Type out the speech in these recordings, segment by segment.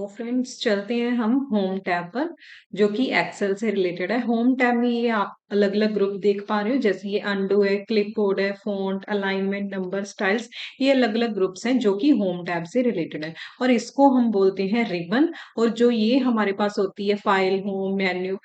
तो फ्रेंड्स चलते हैं हम होम टैब पर, जो कि एक्सेल से रिलेटेड है। होम टैब में ये आप अलग अलग ग्रुप देख पा रहे हो, जैसे ये अंडू है, क्लिपबोर्ड है, फॉन्ट, अलाइनमेंट, नंबर, स्टाइल्स। ये अलग अलग ग्रुप्स हैं जो कि होम टैब से रिलेटेड है, और इसको हम बोलते हैं रिबन। और जो ये हमारे पास होती है file, home, menu,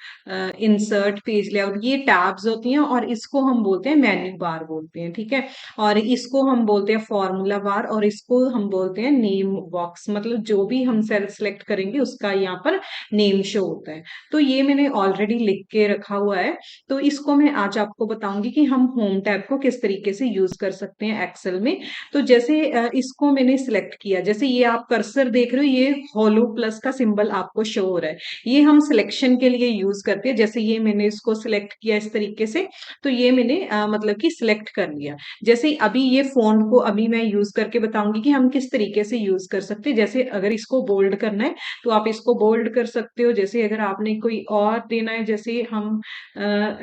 insert, page layout, ये टैब्स होती हैं, और इसको हम बोलते हैं मेन्यू बार बोलते हैं। ठीक है। और इसको हम बोलते हैं फॉर्मूला बार, और इसको हम बोलते हैं नेम बॉक्स। मतलब जो भी हम सेल सेलेक्ट करेंगे उसका यहाँ पर नेम शो होता है। तो ये मैंने ऑलरेडी लिख के रखा हुआ है। तो इसको मैं आज आपको बताऊंगी कि हम होम टैब को किस तरीके से यूज कर सकते हैं एक्सेल में। तो जैसे इसको मैंने सिलेक्ट किया, जैसे ये आप कर्सर देख रहे हो, ये होलो प्लस का सिंबल आपको शो हो रहा है। ये हम सिलेक्शन के लिए यूज करते हैं। जैसे ये मैंने इसको सिलेक्ट किया इस तरीके से, तो ये मैंने मतलब कि सिलेक्ट कर लिया। जैसे अभी ये फॉन्ट को अभी मैं यूज करके बताऊंगी कि हम किस तरीके से यूज कर सकते हैं। जैसे अगर इसको बोल्ड करना है तो आप इसको बोल्ड कर सकते हो। जैसे अगर आपने कोई और देना है, जैसे हम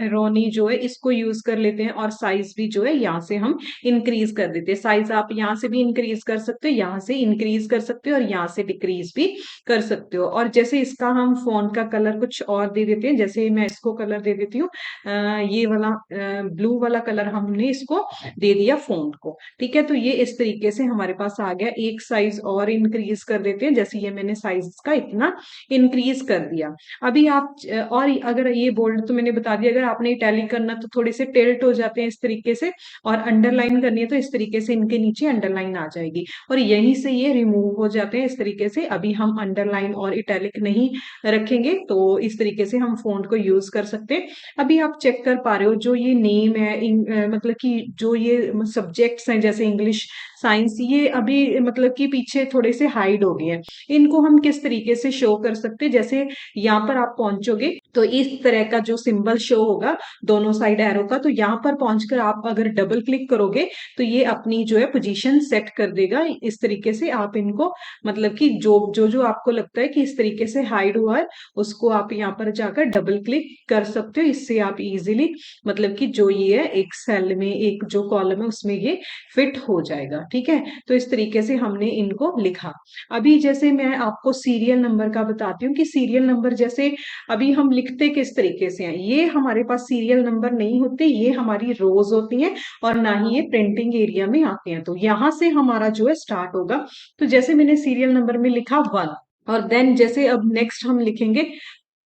रोनी जो है इसको यूज कर लेते हैं, और साइज भी जो है यहाँ से हम इंक्रीज कर देते हैं। साइज आप यहाँ से भी इंक्रीज कर सकते हो, यहाँ से इंक्रीज कर सकते हो, और यहाँ से डिक्रीज भी कर सकते हो। और जैसे इसका हम फॉन्ट का कलर कुछ और दे देते हैं, जैसे मैं इसको कलर दे देती हूँ, ये वाला ब्लू वाला कलर हमने इसको दे दिया फॉन्ट को। ठीक है। तो ये इस तरीके से हमारे पास आ गया। एक साइज और इंक्रीज कर देते हैं, जैसे ये मैंने साइज का इतना इंक्रीज कर दिया। अभी आप और अगर ये बोल्ड तो मैंने बता दिया, अगर आपने इटैलिक करना तो थोड़े से टिल्ट हो जाते हैं इस तरीके से, और अंडरलाइन करनी है तो इस तरीके से इनके नीचे अंडरलाइन आ जाएगी, और यहीं से ये रिमूव हो जाते हैं इस तरीके से। अभी हम अंडरलाइन और इटैलिक नहीं रखेंगे, तो इस तरीके से हम फॉन्ट को यूज कर सकते हैं। अभी आप चेक कर पा रहे हो, जो ये नेम है मतलब कि जो ये सब्जेक्ट्स हैं जैसे इंग्लिश, साइंस, ये अभी मतलब कि पीछे थोड़े से हाइड हो गए हैं। इनको हम किस तरीके से शो कर सकते हैं, जैसे यहाँ पर आप पहुंचोगे तो इस तरह का जो सिंबल शो होगा दोनों साइड एरो का, तो यहाँ पर पहुंचकर आप अगर डबल क्लिक करोगे तो ये अपनी जो है पोजीशन सेट कर देगा। इस तरीके से आप इनको मतलब कि जो जो जो आपको लगता है कि इस तरीके से हाइड हुआ है, उसको आप यहाँ पर जाकर डबल क्लिक कर सकते हो। इससे आप इजीली मतलब कि जो ये है एक सेल में, एक जो कॉलम है उसमें ये फिट हो जाएगा। ठीक है। तो इस तरीके से हमने इनको लिखा। अभी जैसे मैं आपको सीरियल नंबर का बताती हूँ कि सीरियल नंबर जैसे अभी हम लिखते किस तरीके से हैं। ये हमारे पास सीरियल नंबर नहीं होते, ये हमारी रोज होती हैं, और ना ही ये प्रिंटिंग एरिया में आते हैं। तो यहां से हमारा जो है स्टार्ट होगा। तो जैसे मैंने सीरियल नंबर में लिखा 1, और देन जैसे अब नेक्स्ट हम लिखेंगे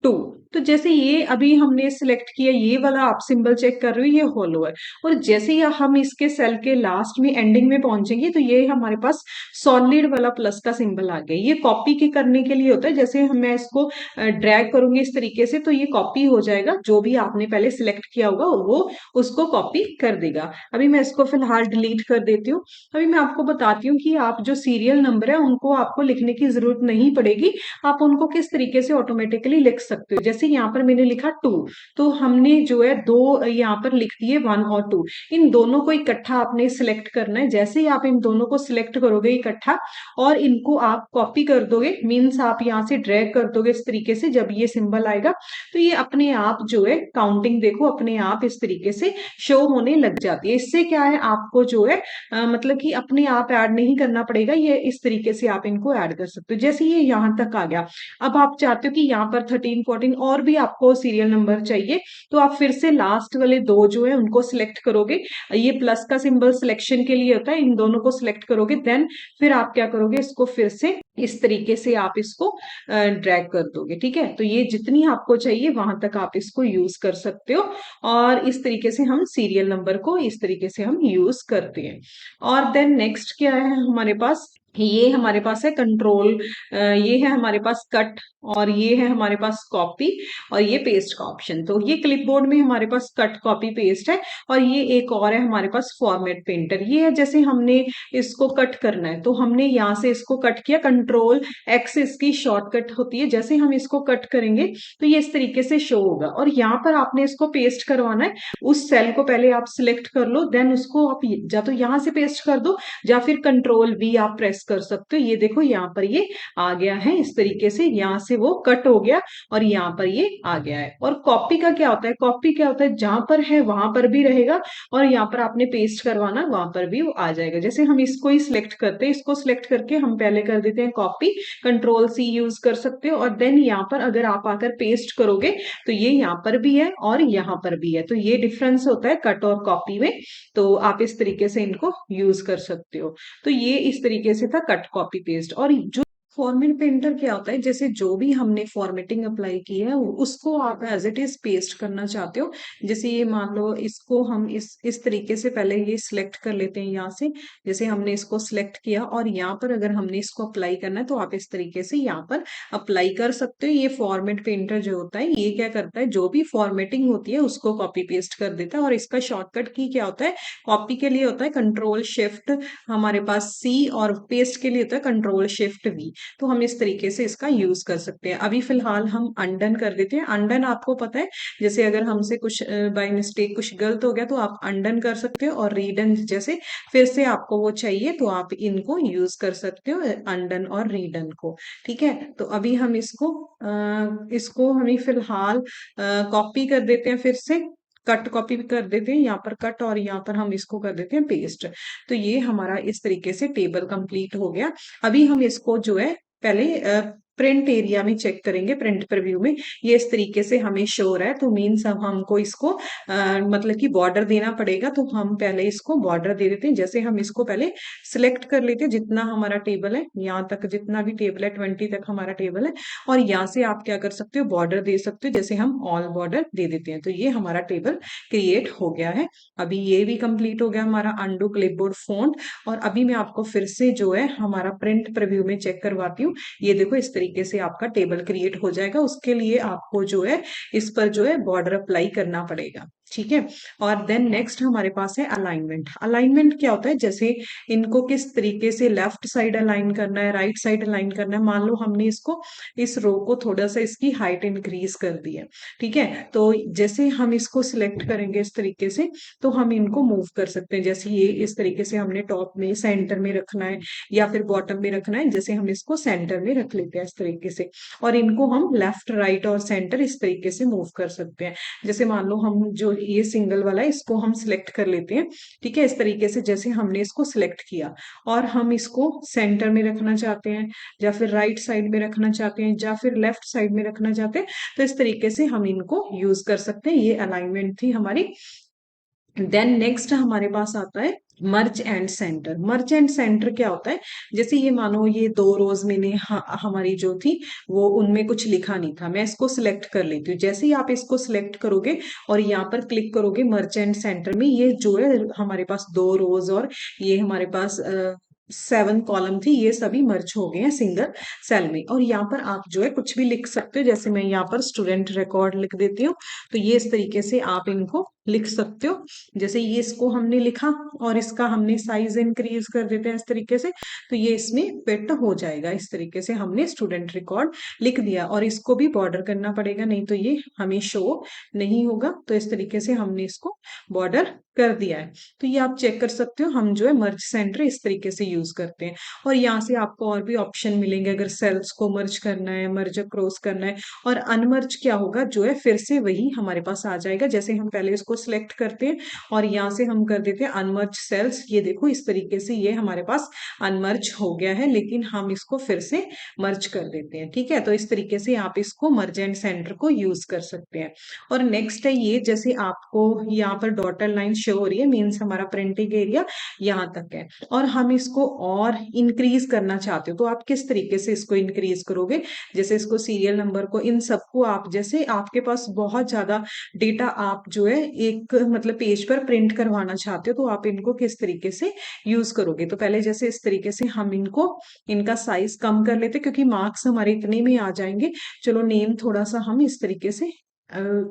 2। तो जैसे ये अभी हमने सिलेक्ट किया, ये वाला आप सिंबल चेक कर रहे हो, ये होलो है। और जैसे ही हम इसके सेल के लास्ट में एंडिंग में पहुंचेंगे तो ये हमारे पास सॉलिड वाला प्लस का सिंबल आ गया। ये कॉपी के करने के लिए होता है। जैसे मैं इसको ड्रैग करूंगी इस तरीके से तो ये कॉपी हो जाएगा, जो भी आपने पहले सिलेक्ट किया होगा वो उसको कॉपी कर देगा। अभी मैं इसको फिलहाल डिलीट कर देती हूँ। अभी मैं आपको बताती हूँ कि आप जो सीरियल नंबर है उनको आपको लिखने की जरूरत नहीं पड़ेगी, आप उनको किस तरीके से ऑटोमेटिकली लिख सकते हो। जैसे यहाँ पर मैंने लिखा 2, तो हमने जो है दो यहाँ पर लिख दिए 1 और 2। इन दोनों को इकट्ठा आपने सिलेक्ट करना है। जैसे ही आप इन दोनों को सिलेक्ट करोगे इकट्ठा और इनको आप कॉपी कर दोगे, मीन्स आप यहाँ से ड्रैग कर दोगे इस तरीके से, जब ये सिंबल आएगा तो ये अपने आप जो है काउंटिंग देखो अपने आप इस तरीके से शो होने लग जाती है। इससे क्या है, आपको जो है मतलब कि अपने आप ऐड नहीं करना पड़ेगा, ये इस तरीके से आप इनको ऐड कर सकते हो। जैसे ये यहाँ तक आ गया, अब आप चाहते हो कि यहाँ पर 13, 14 और भी आपको सीरियल नंबर चाहिए, तो आप फिर से लास्ट वाले दो जो है उनको सिलेक्ट करोगे। ये प्लस का सिंबल सिलेक्शन के लिए होता है, इन दोनों को सिलेक्ट करोगे, देन फिर आप क्या करोगे, इसको फिर से इस तरीके से आप इसको ड्रैग कर दोगे। ठीक है। तो ये जितनी आपको चाहिए वहां तक आप इसको यूज कर सकते हो, और इस तरीके से हम सीरियल नंबर को इस तरीके से हम यूज करते हैं। और देन नेक्स्ट क्या है हमारे पास, ये हमारे पास है कंट्रोल, ये है हमारे पास कट, और ये है हमारे पास कॉपी, और ये पेस्ट का ऑप्शन। तो ये क्लिपबोर्ड में हमारे पास कट, कॉपी, पेस्ट है, और ये एक और है हमारे पास फॉर्मेट पेंटर। ये है जैसे हमने इसको कट करना है तो हमने यहाँ से इसको कट किया, कंट्रोल एक्स इसकी शॉर्टकट होती है। जैसे हम इसको कट करेंगे तो ये इस तरीके से शो होगा, और यहाँ पर आपने इसको पेस्ट करवाना है। उस सेल को पहले आप सिलेक्ट कर लो, देन उसको आप या तो यहाँ से पेस्ट कर दो या फिर कंट्रोल वी आप प्रेस कर सकते हो। ये देखो यहाँ पर ये आ गया है इस तरीके से, यहाँ से वो कट हो गया और यहाँ पर ये आ गया है। और कॉपी का क्या होता है, कॉपी क्या होता है, जहां पर है वहां पर भी रहेगा, और यहाँ पर आपने पेस्ट करवाना वहां पर भी वो आ जाएगा। जैसे हम इसको ही सिलेक्ट करते हैं, इसको सिलेक्ट करके हम पहले कर देते हैं कॉपी, कंट्रोल सी यूज कर सकते हो, और देन यहाँ पर अगर आप आकर पेस्ट करोगे तो ये यहाँ पर भी है और यहाँ पर भी है, तो ये डिफरेंस होता है कट और कॉपी में। तो आप इस तरीके से इनको यूज कर सकते हो। तो ये इस तरीके से था कट कॉपी पेस्ट। और जो फॉर्मेट पेंटर क्या होता है, जैसे जो भी हमने फॉर्मेटिंग अप्लाई की है उसको आप एज इट इज पेस्ट करना चाहते हो। जैसे ये मान लो इसको हम इस तरीके से पहले ये सिलेक्ट कर लेते हैं यहाँ से। जैसे हमने इसको सिलेक्ट किया और यहाँ पर अगर हमने इसको अप्लाई करना है तो आप इस तरीके से यहाँ पर अप्लाई कर सकते हो। ये फॉर्मेट पेंटर जो होता है ये क्या करता है, जो भी फॉर्मेटिंग होती है उसको कॉपी पेस्ट कर देता है। और इसका शॉर्टकट की क्या होता है, कॉपी के लिए होता है कंट्रोल शिफ्ट हमारे पास सी, और पेस्ट के लिए होता है कंट्रोल शिफ्ट वी। तो हम इस तरीके से इसका यूज कर सकते हैं। अभी फिलहाल हम अनडन कर देते हैं। अनडन आपको पता है, जैसे अगर हमसे कुछ बाय मिस्टेक कुछ गलत हो गया तो आप अनडन कर सकते हो, और रीडन जैसे फिर से आपको वो चाहिए तो आप इनको यूज कर सकते हो, अनडन और रीडन को। ठीक है, तो अभी हम इसको हमें फिलहाल कॉपी कर देते हैं, फिर से कट कॉपी भी कर देते हैं, यहाँ पर कट और यहाँ पर हम इसको कर देते हैं पेस्ट। तो ये हमारा इस तरीके से टेबल कंप्लीट हो गया। अभी हम इसको जो है पहले प्रिंट एरिया में चेक करेंगे, प्रिंट प्रीव्यू में ये इस तरीके से हमें शो हो रहा है। तो मीन्स अब हमको इसको मतलब कि बॉर्डर देना पड़ेगा। तो हम पहले इसको बॉर्डर दे देते हैं। जैसे हम इसको पहले सिलेक्ट कर लेते हैं जितना हमारा टेबल है, यहाँ तक जितना भी टेबल है 20 तक हमारा टेबल है, और यहाँ से आप क्या कर सकते हो, बॉर्डर दे सकते हो। जैसे हम ऑल बॉर्डर दे देते हैं तो ये हमारा टेबल क्रिएट हो गया है। अभी ये भी कंप्लीट हो गया हमारा अंडू क्लिपबोर्ड फॉन्ट। और अभी मैं आपको फिर से जो है हमारा प्रिंट प्रीव्यू में चेक करवाती हूँ। ये देखो इस तरीके से आपका टेबल क्रिएट हो जाएगा। उसके लिए आपको जो है इस पर जो है बॉर्डर अप्लाई करना पड़ेगा। ठीक है, और देन नेक्स्ट हमारे पास है अलाइनमेंट। अलाइनमेंट क्या होता है, जैसे इनको किस तरीके से लेफ्ट साइड अलाइन करना है, राइट साइड अलाइन करना है। मान लो हमने इसको इस रो को थोड़ा सा इसकी हाइट इंक्रीज कर दी है। ठीक है, तो जैसे हम इसको सिलेक्ट करेंगे इस तरीके से तो हम इनको मूव कर सकते हैं। जैसे ये इस तरीके से हमने टॉप में सेंटर में रखना है या फिर बॉटम में रखना है, जैसे हम इसको सेंटर में रख लेते हैं इस तरीके से। और इनको हम लेफ्ट राइट और सेंटर इस तरीके से मूव कर सकते हैं। जैसे मान लो हम जो ये सिंगल वाला है इसको हम सिलेक्ट कर लेते हैं। ठीक है, इस तरीके से जैसे हमने इसको सिलेक्ट किया और हम इसको सेंटर में रखना चाहते हैं, या फिर राइट साइड में रखना चाहते हैं, या फिर लेफ्ट साइड में रखना चाहते हैं, तो इस तरीके से हम इनको यूज कर सकते हैं। ये अलाइनमेंट थी हमारी। देन नेक्स्ट हमारे पास आता है मर्ज and centre. Merge and centre क्या होता है, जैसे ये मानो ये दो रोज मैंने हमारी जो थी वो उनमें कुछ लिखा नहीं था, मैं इसको सिलेक्ट कर लेती हूँ। जैसे ही आप इसको सिलेक्ट करोगे और यहाँ पर क्लिक करोगे मर्ज एंड सेंटर में, ये जो है हमारे पास दो रोज और ये हमारे पास 7 कॉलम थी, ये सभी मर्ज हो गए हैं सिंगल सेल में। और यहाँ पर आप जो है कुछ भी लिख सकते हो। जैसे मैं यहाँ पर स्टूडेंट रिकॉर्ड लिख देती हूँ, तो ये इस तरीके से आप इनको लिख सकते हो। जैसे ये इसको हमने लिखा और इसका हमने साइज इंक्रीज कर देते हैं इस तरीके से, तो ये इसमें फिट हो जाएगा। इस तरीके से हमने स्टूडेंट रिकॉर्ड लिख दिया, और इसको भी बॉर्डर करना पड़ेगा, नहीं तो ये हमें शो नहीं होगा। तो इस तरीके से हमने इसको बॉर्डर कर दिया है। तो ये आप चेक कर सकते हो, हम जो है मर्ज सेंटर इस तरीके से यूज करते हैं। और यहाँ से आपको और भी ऑप्शन मिलेंगे, अगर सेल्स को मर्ज करना है, मर्ज क्रॉस करना है। और अनमर्ज क्या होगा, जो है फिर से वही हमारे पास आ जाएगा। जैसे हम पहले इसको सिलेक्ट करते हैं और यहाँ से हम कर देते हैं अनमर्ज सेल्स। ये देखो इस तरीके से ये हमारे पास अनमर्ज हो गया है, लेकिन हम इसको फिर से मर्ज कर देते हैं। ठीक है, तो इस तरीके से आप इसको मर्ज एंड सेंटर को यूज कर सकते हैं। और नेक्स्ट है ये, जैसे आपको यहाँ पर डॉटेड लाइन शो हो रही है, मीन्स हमारा प्रिंटिंग एरिया यहाँ तक है, और हम इसको और इंक्रीज करना चाहते हो तो आप किस तरीके से इसको इंक्रीज करोगे। जैसे इसको सीरियल नंबर को इन सबको आप, जैसे आपके पास बहुत ज्यादा डेटा आप जो है एक मतलब पेज पर प्रिंट करवाना चाहते हो, तो आप इनको किस तरीके से यूज करोगे। तो पहले जैसे इस तरीके से हम इनको इनका साइज कम कर लेते क्योंकि मार्क्स हमारे इतने में आ जाएंगे। चलो नेम थोड़ा सा हम इस तरीके से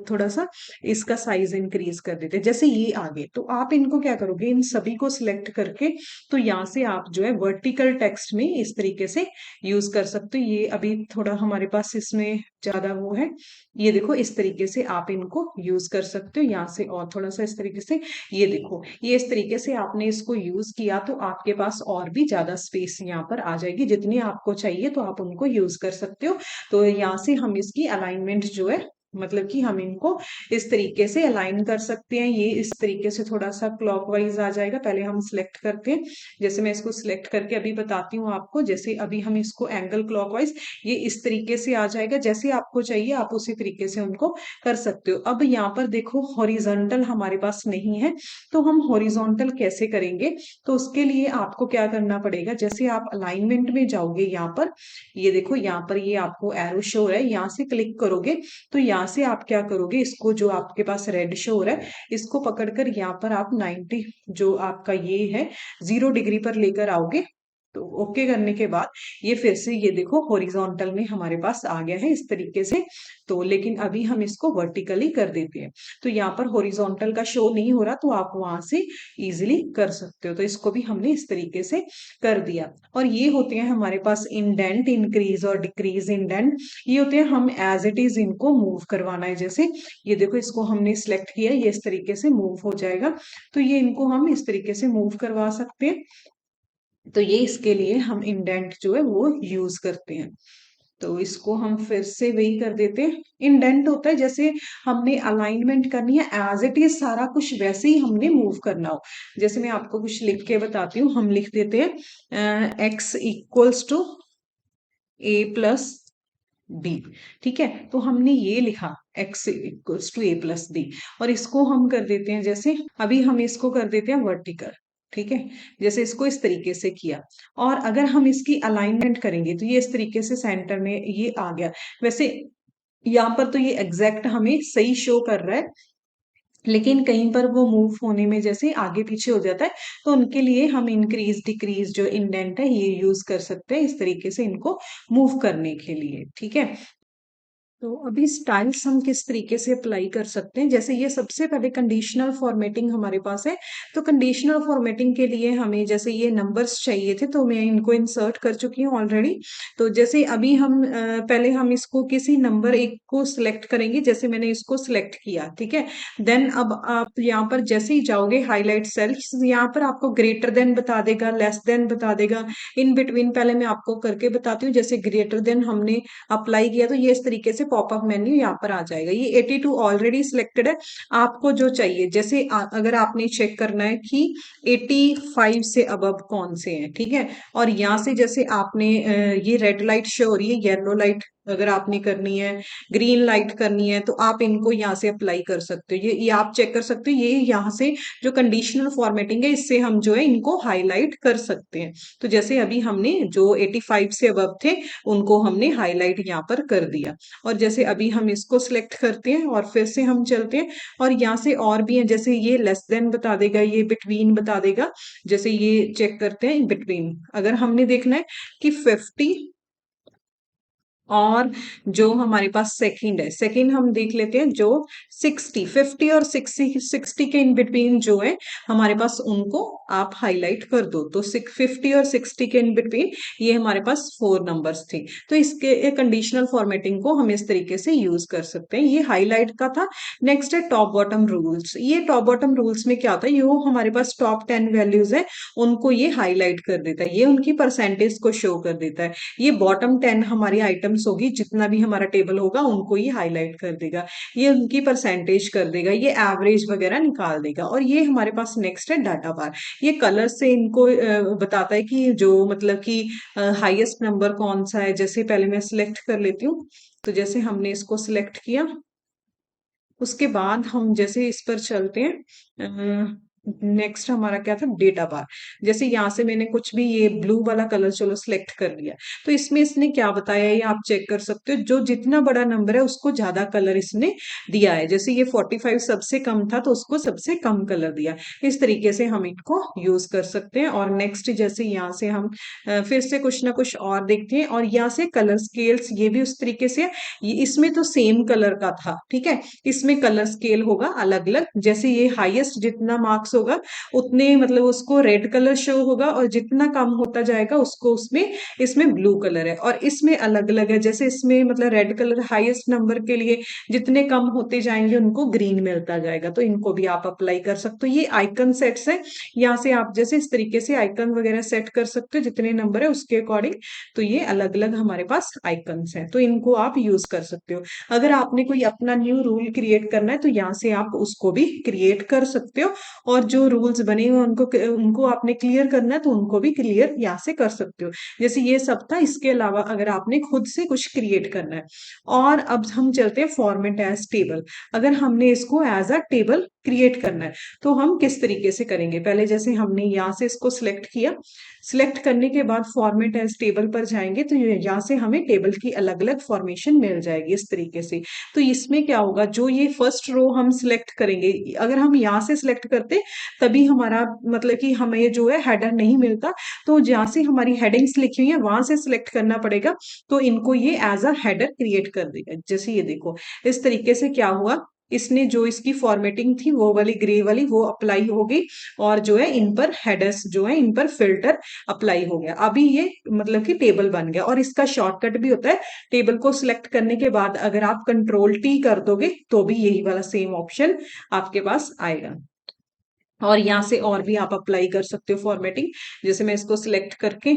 थोड़ा सा इसका साइज इंक्रीज कर देते। जैसे ये आगे, तो आप इनको क्या करोगे, इन सभी को सिलेक्ट करके तो यहाँ से आप जो है वर्टिकल टेक्स्ट में इस तरीके से यूज कर सकते हो। ये अभी थोड़ा हमारे पास इसमें ज्यादा वो है, ये देखो इस तरीके से आप इनको यूज कर सकते हो। यहाँ से और थोड़ा सा इस तरीके से, ये देखो ये इस तरीके से आपने इसको यूज किया तो आपके पास और भी ज्यादा स्पेस यहाँ पर आ जाएगी। जितनी आपको चाहिए तो आप उनको यूज कर सकते हो। तो यहाँ से हम इसकी अलाइनमेंट जो है मतलब कि हम इनको इस तरीके से अलाइन कर सकते हैं। ये इस तरीके से थोड़ा सा क्लॉकवाइज आ जाएगा। पहले हम सिलेक्ट करते हैं, जैसे मैं इसको सिलेक्ट करके अभी बताती हूँ आपको। जैसे अभी हम इसको एंगल क्लॉकवाइज ये इस तरीके से आ जाएगा। जैसे आपको चाहिए आप उसी तरीके से उनको कर सकते हो। अब यहाँ पर देखो हॉरिजॉन्टल हमारे पास नहीं है, तो हम हॉरिजॉन्टल कैसे करेंगे? तो उसके लिए आपको क्या करना पड़ेगा, जैसे आप अलाइनमेंट में जाओगे यहाँ पर, ये देखो यहाँ पर ये आपको एरो शो हो रहा है, यहाँ से क्लिक करोगे तो यहाँ से आप क्या करोगे, इसको जो आपके पास रेड शो हो रहा है इसको पकड़कर यहाँ पर आप 90 जो आपका ये है 0 डिग्री पर लेकर आओगे। तो ओके करने के बाद ये फिर से ये देखो हॉरिजॉन्टल में हमारे पास आ गया है इस तरीके से। तो लेकिन अभी हम इसको वर्टिकली कर देते हैं, तो यहाँ पर हॉरिजॉन्टल का शो नहीं हो रहा, तो आप वहां से इजीली कर सकते हो। तो इसको भी हमने इस तरीके से कर दिया। और ये होते हैं हमारे पास इंडेंट, इंक्रीज और डिक्रीज इंडेंट। ये होते हैं हम एज इट इज इनको मूव करवाना है। जैसे ये देखो इसको हमने सिलेक्ट किया, ये इस तरीके से मूव हो जाएगा, तो ये इनको हम इस तरीके से मूव करवा सकते हैं। तो ये इसके लिए हम इंडेंट जो है वो यूज करते हैं। तो इसको हम फिर से वही कर देते हैं। इंडेंट होता है जैसे हमने अलाइनमेंट करनी है, एज इट इज सारा कुछ वैसे ही हमने मूव करना हो। जैसे मैं आपको कुछ लिख के बताती हूँ, हम लिख देते हैं x equals to A plus B. ठीक है, तो हमने ये लिखा x equals to A plus B, और इसको हम कर देते हैं, जैसे अभी हम इसको कर देते हैं वर्टिकल। ठीक है, जैसे इसको इस तरीके से किया, और अगर हम इसकी अलाइनमेंट करेंगे तो ये इस तरीके से सेंटर में ये आ गया। वैसे यहाँ पर तो ये एग्जैक्ट हमें सही शो कर रहा है, लेकिन कहीं पर वो मूव होने में जैसे आगे पीछे हो जाता है, तो उनके लिए हम इंक्रीज डिक्रीज जो इंडेंट है ये यूज कर सकते हैं इस तरीके से इनको मूव करने के लिए। ठीक है, तो अभी स्टाइल्स हम किस तरीके से अप्लाई कर सकते हैं, जैसे ये सबसे पहले कंडीशनल फॉर्मेटिंग हमारे पास है। तो कंडीशनल फॉर्मेटिंग के लिए हमें जैसे ये नंबर्स चाहिए थे, तो मैं इनको इंसर्ट कर चुकी हूँ ऑलरेडी। तो जैसे अभी हम पहले हम इसको किसी नंबर एक को सिलेक्ट करेंगे, जैसे मैंने इसको सिलेक्ट किया। ठीक है, देन अब आप यहाँ पर जैसे ही जाओगे हाईलाइट सेल्स, यहाँ पर आपको ग्रेटर देन बता देगा, लेस देन बता देगा, इन बिटवीन पहले मैं आपको करके बताती हूँ। जैसे ग्रेटर देन हमने अप्लाई किया तो ये इस तरीके से पॉपअप मेन्यू यहाँ पर आ जाएगा। ये 82 ऑलरेडी सिलेक्टेड है, आपको जो चाहिए जैसे अगर आपने चेक करना है कि 85 से अबव कौन से हैं। ठीक है, और यहाँ से जैसे आपने ये रेड लाइट शो हो रही है, येलो लाइट अगर आपने करनी है, ग्रीन लाइट करनी है, तो आप इनको यहाँ से अप्लाई कर सकते हो। ये आप चेक कर सकते हो, ये यहाँ से जो कंडीशनल फॉर्मेटिंग है इससे हम जो है इनको हाईलाइट कर सकते हैं। तो जैसे अभी हमने जो 85 से अबव थे उनको हमने हाईलाइट यहाँ पर कर दिया। और जैसे अभी हम इसको सिलेक्ट करते हैं और फिर से हम चलते हैं, और यहाँ से और भी है, जैसे ये लेस देन बता देगा, ये बिटवीन बता देगा। जैसे ये चेक करते हैं बिटवीन, अगर हमने देखना है कि 50 और जो हमारे पास सेकंड है, सेकंड हम देख लेते हैं जो 60, 50 और 60 के इन बिटवीन जो है हमारे पास, उनको आप हाईलाइट कर दो। तो 50 और 60 के इन बिटवीन ये हमारे पास 4 नंबर्स थे। तो इसके कंडीशनल फॉर्मेटिंग को हम इस तरीके से यूज कर सकते हैं। ये हाईलाइट का था। नेक्स्ट है टॉप बॉटम रूल्स। ये टॉप बॉटम रूल्स में क्या होता है, ये हमारे पास टॉप 10 वैल्यूज है उनको ये हाईलाइट कर देता है, ये उनकी परसेंटेज को शो कर देता है। ये बॉटम 10 हमारी आइटम्स होगी, जितना भी हमारा टेबल होगा उनको ये हाईलाइट कर देगा, ये उनकी परसेंटेज कर देगा, ये एवरेज वगैरह निकाल देगा। और ये हमारे पास नेक्स्ट है डाटा बार। ये कलर से इनको बताता है कि जो मतलब कि हाईएस्ट नंबर कौन सा है। जैसे पहले मैं सिलेक्ट कर लेती हूँ, तो जैसे हमने इसको सिलेक्ट किया, उसके बाद हम जैसे इस पर चलते हैं, नेक्स्ट हमारा क्या था, डेटा बार। जैसे यहाँ से मैंने कुछ भी ये ब्लू वाला कलर चलो सिलेक्ट कर लिया, तो इसमें इसने क्या बताया ये आप चेक कर सकते हो। जो जितना बड़ा नंबर है उसको ज्यादा कलर इसने दिया है। जैसे ये 45 सबसे कम था तो उसको सबसे कम कलर दिया। इस तरीके से हम इनको यूज कर सकते हैं। और नेक्स्ट जैसे यहाँ से हम फिर से कुछ ना कुछ और देखते हैं, और यहाँ से कलर स्केल्स ये भी उस तरीके से है। ये इसमें तो सेम कलर का था, ठीक है, इसमें कलर स्केल होगा अलग अलग। जैसे ये हाईएस्ट जितना मार्क्स होगा उतने मतलब उसको रेड कलर शो होगा, और जितना कम होता जाएगा उसको उसमें इसमें ब्लू कलर है। और इसमें अलग अलग है, जैसे इसमें मतलब रेड कलर हाईएस्ट नंबर के लिए, जितने कम होते जाएंगे उनको ग्रीन मिलता जाएगा। तो इनको भी आप अप्लाई कर सकते हो। ये आइकन सेट्स है, यहाँ से आप जैसे इस तरीके से आइकन वगैरह सेट कर सकते हो जितने नंबर है उसके अकॉर्डिंग। तो ये अलग अलग हमारे पास आइकन्स हैं, तो इनको आप यूज कर सकते हो। अगर आपने कोई अपना न्यू रूल क्रिएट करना है तो यहाँ से आप उसको भी क्रिएट कर सकते हो, और जो रूल्स बने हुए उनको उनको आपने क्लियर करना है तो उनको भी क्लियर यहाँ से कर सकते हो। जैसे ये सब था, इसके अलावा अगर आपने खुद से कुछ क्रिएट करना है। और अब हम चलते हैं फॉर्मेट एज टेबल। अगर हमने इसको एज अ टेबल क्रिएट करना है तो हम किस तरीके से करेंगे। पहले जैसे हमने यहाँ से इसको सिलेक्ट किया, सिलेक्ट करने के बाद फॉर्मेट एज टेबल पर जाएंगे तो यहाँ से हमें टेबल की अलग अलग फॉर्मेशन मिल जाएगी इस तरीके से। तो इसमें क्या होगा, जो ये फर्स्ट रो हम सिलेक्ट करेंगे, अगर हम यहाँ से सिलेक्ट करते तभी हमारा मतलब कि हमें जो है हेडर नहीं मिलता। तो जहाँ से हमारी हेडिंग्स लिखी हुई है वहां से सिलेक्ट करना पड़ेगा, तो इनको ये एज अ हेडर क्रिएट कर देगा। जैसे ये देखो इस तरीके से क्या हुआ, इसने जो इसकी फॉर्मेटिंग थी वो वाली ग्रे वाली वो अप्लाई हो गई, और जो है इन पर हेडर्स जो है इन पर फिल्टर अप्लाई हो गया। अभी ये मतलब कि टेबल बन गया। और इसका शॉर्टकट भी होता है, टेबल को सिलेक्ट करने के बाद अगर आप कंट्रोल टी कर दोगे तो भी यही वाला सेम ऑप्शन आपके पास आएगा। और यहाँ से और भी आप अप्लाई कर सकते हो फॉर्मेटिंग। जैसे मैं इसको सिलेक्ट करके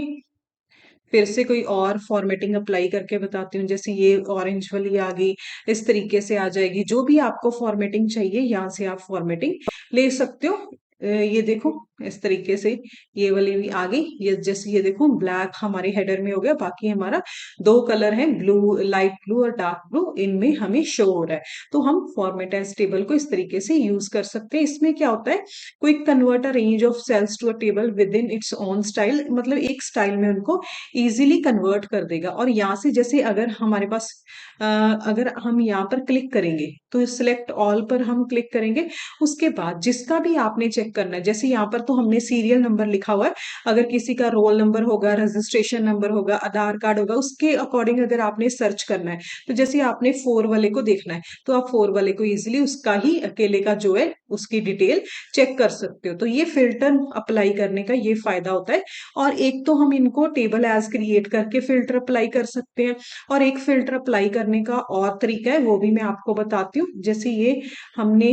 फिर से कोई और फॉर्मेटिंग अप्लाई करके बताती हूँ। जैसे ये ऑरेंज वाली आ गई, इस तरीके से आ जाएगी। जो भी आपको फॉर्मेटिंग चाहिए यहाँ से आप फॉर्मेटिंग ले सकते हो। ये देखो इस तरीके से ये वाली भी आ गई। ये जैसे ये देखो ब्लैक हमारे हेडर में हो गया, बाकी हमारा दो कलर है, ब्लू लाइट ब्लू और डार्क ब्लू, इनमें हमें शो हो रहा है। तो हम फॉर्मेट एज टेबल को इस तरीके से यूज कर सकते हैं। इसमें क्या होता है, quick convert a range of cells to a table with in its own style, मतलब एक स्टाइल में उनको इजीली कन्वर्ट कर देगा। और यहाँ से जैसे अगर हमारे पास अगर हम यहाँ पर क्लिक करेंगे तो सिलेक्ट ऑल पर हम क्लिक करेंगे, उसके बाद जिसका भी आपने चेक करना है, जैसे यहाँ पर तो हमने सीरियल नंबर लिखा हुआ है, अगर किसी का रोल नंबर होगा, रजिस्ट्रेशन नंबर होगा, आधार कार्ड होगा, उसके अकॉर्डिंग अगर आपने सर्च करना है, तो जैसे आपने 4 वाले को देखना है तो आप 4 वाले को इजिली उसका ही अकेले का जो है उसकी डिटेल चेक कर सकते हो। तो ये फिल्टर अप्लाई करने का ये फायदा होता है। और एक तो हम इनको टेबल एज क्रिएट करके फिल्टर अप्लाई कर सकते हैं, और एक फिल्टर अप्लाई करने का और तरीका है वो भी मैं आपको बताती हूँ। जैसे ये हमने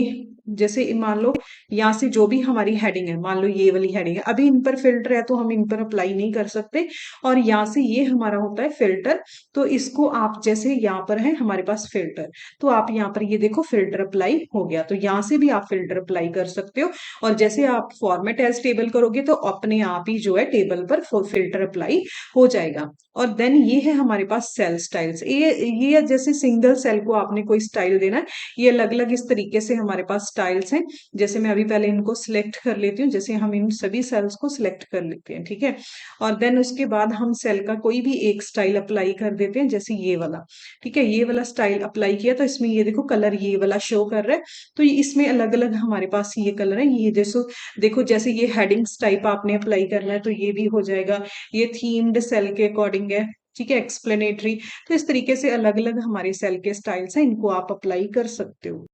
जैसे मान लो यहाँ से जो भी हमारी हेडिंग है, मान लो ये वाली हेडिंग है, अभी इन पर फिल्टर है तो हम इन पर अप्लाई नहीं कर सकते, और यहाँ से ये हमारा होता है फिल्टर। तो इसको आप जैसे यहाँ पर है हमारे पास फिल्टर, तो आप यहाँ पर ये देखो फिल्टर अप्लाई हो गया, तो यहाँ से भी आप फिल्टर अप्लाई कर सकते हो। और जैसे आप फॉर्मेट एज टेबल करोगे तो अपने आप ही जो है टेबल पर फिल्टर अप्लाई हो जाएगा। और देन ये है हमारे पास सेल स्टाइल्स। ये जैसे सिंगल सेल को आपने कोई स्टाइल देना है, ये अलग अलग इस तरीके से हमारे पास स्टाइल्स हैं। जैसे मैं अभी पहले इनको सिलेक्ट कर लेती हूँ, जैसे हम इन सभी सेल्स को सिलेक्ट कर लेते हैं, ठीक है। और देन उसके बाद हम सेल का कोई भी एक स्टाइल अप्लाई कर देते हैं, जैसे ये वाला, ठीक है। ये वाला स्टाइल अप्लाई किया तो इसमें ये देखो कलर ये वाला शो कर रहा है। तो इसमें अलग अलग हमारे पास ये कलर है। ये जैसे देखो जैसे ये हेडिंग्स टाइप आपने अप्लाई करना है तो ये भी हो जाएगा। ये थीम्ड सेल के अकॉर्डिंग है, ठीक है, एक्सप्लेनेटरी। तो इस तरीके से अलग अलग हमारे सेल के स्टाइल्स हैं, इनको आप अप्लाई कर सकते हो।